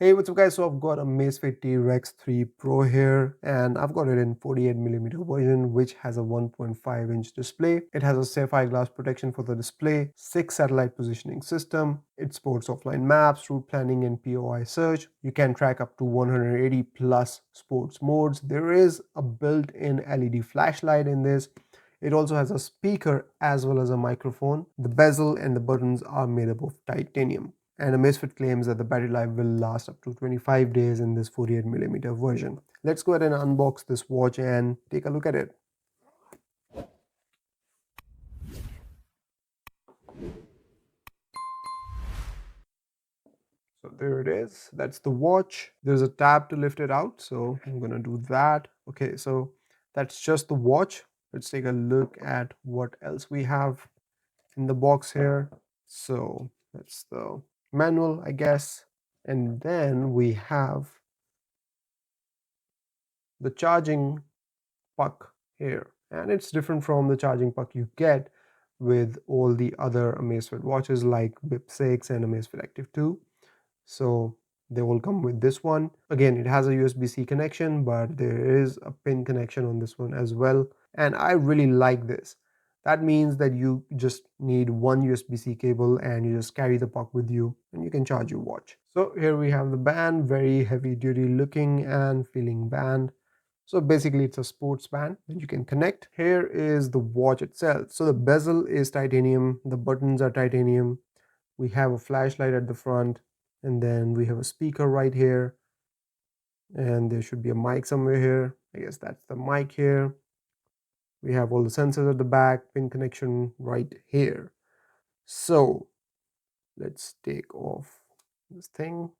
Hey, what's up guys? So I've got a Amazfit T Rex 3 Pro here, and I've got it in 48mm version, which has a 1.5-inch display. It has a sapphire glass protection for the display, 6 satellite positioning system. It supports offline maps, route planning, and POI search. You can track up to 180 plus sports modes. There is a built-in LED flashlight in this. It also has a speaker as well as a microphone. The bezel and the buttons are made up of titanium. And Amazfit claims that the battery life will last up to 25 days in this 48mm version. Let's go ahead and unbox this watch and take a look at it. So there it is. That's the watch. There's a tab to lift it out, so I'm gonna do that. Okay, so that's just the watch. Let's take a look at what else we have in the box here. So that's the manual, I guess. And then we have the charging puck here, and it's different from the charging puck you get with all the other Amazfit watches like VIP6 and Amazfit Active 2. So they all come with this one. Again, it has a USB-C connection, but there is a pin connection on this one as well, and I really like this. That means that you just need one USB-C cable and you just carry the puck with you and you can charge your watch. So here we have the band, very heavy duty looking and feeling band. So basically it's a sports band that you can connect. Here is the watch itself. So the bezel is titanium, the buttons are titanium. We have a flashlight at the front, and then we have a speaker right here, and there should be a mic somewhere here. I guess that's the mic here. We have all the sensors at the back, pin connection right here. So let's take off this thing.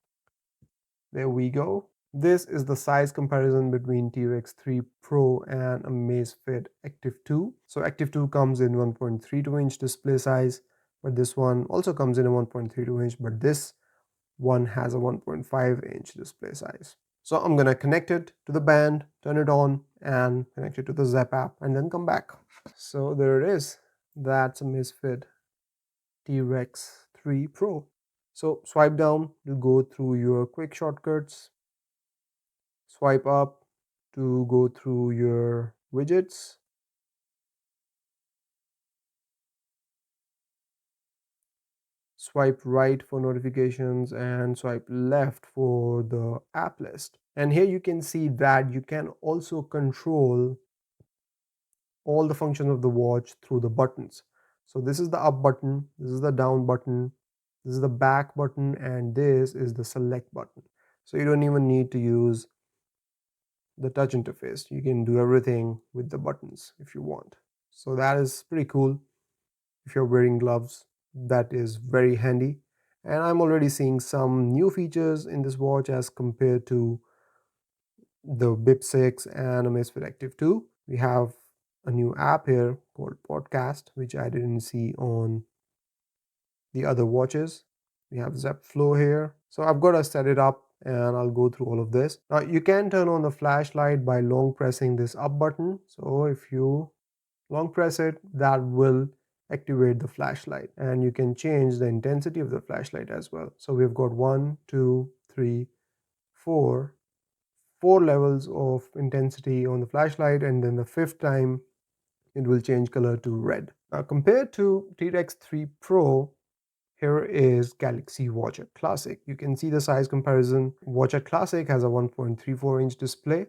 There we go. This is the size comparison between T Rex 3 Pro and Amazfit Active 2. So Active 2 comes in 1.32-inch display size, but this one also comes in a 1.32-inch, but this one has a 1.5-inch display size. So I'm gonna connect it to the band, turn it on, and connect it to the Zap app, and then come back. So there it is. That's a Amazfit T Rex 3 Pro. So swipe down to go through your quick shortcuts. Swipe up to go through your widgets. Swipe right for notifications and swipe left for the app list. And here you can see that you can also control all the functions of the watch through the buttons. So this is the up button, this is the down button, this is the back button, and this is the select button. So you don't even need to use the touch interface. You can do everything with the buttons if you want. So that is pretty cool. If you're wearing gloves, that is very handy. And I'm already seeing some new features in this watch as compared to the BIP6 and Amazfit Active 2. We have a new app here called Podcast, which I didn't see on the other watches. We have Zep Flow here. So I've got to set it up and I'll go through all of this. Now you can turn on the flashlight by long pressing this up button. So if you long press it, that will activate the flashlight, and you can change the intensity of the flashlight as well. So we've got 1, 2, 3, 4 levels of intensity on the flashlight, and then the fifth time it will change color to red. Now compared to T Rex 3 Pro, here is Galaxy Watch at Classic. You can see the size comparison. Watch at Classic has a 1.34-inch display,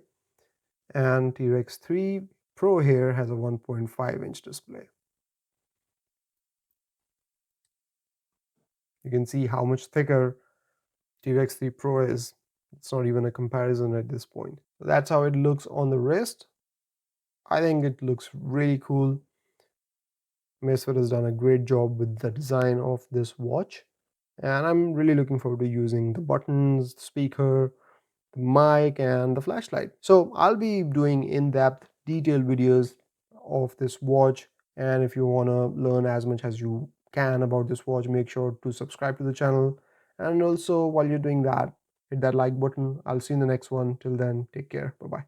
and T Rex 3 Pro here has a 1.5-inch display. You can see how much thicker T Rex 3 Pro is. It's not even a comparison at this point. So that's how it looks on the wrist. I think it looks really cool. Amazfit has done a great job with the design of this watch, and I'm really looking forward to using the buttons, the speaker, the mic, and the flashlight. So I'll be doing in-depth detailed videos of this watch, and if you want to learn as much as you can about this watch, make sure to subscribe to the channel. And also while you're doing that, hit that like button. I'll see you in the next one. Till then, take care. Bye bye.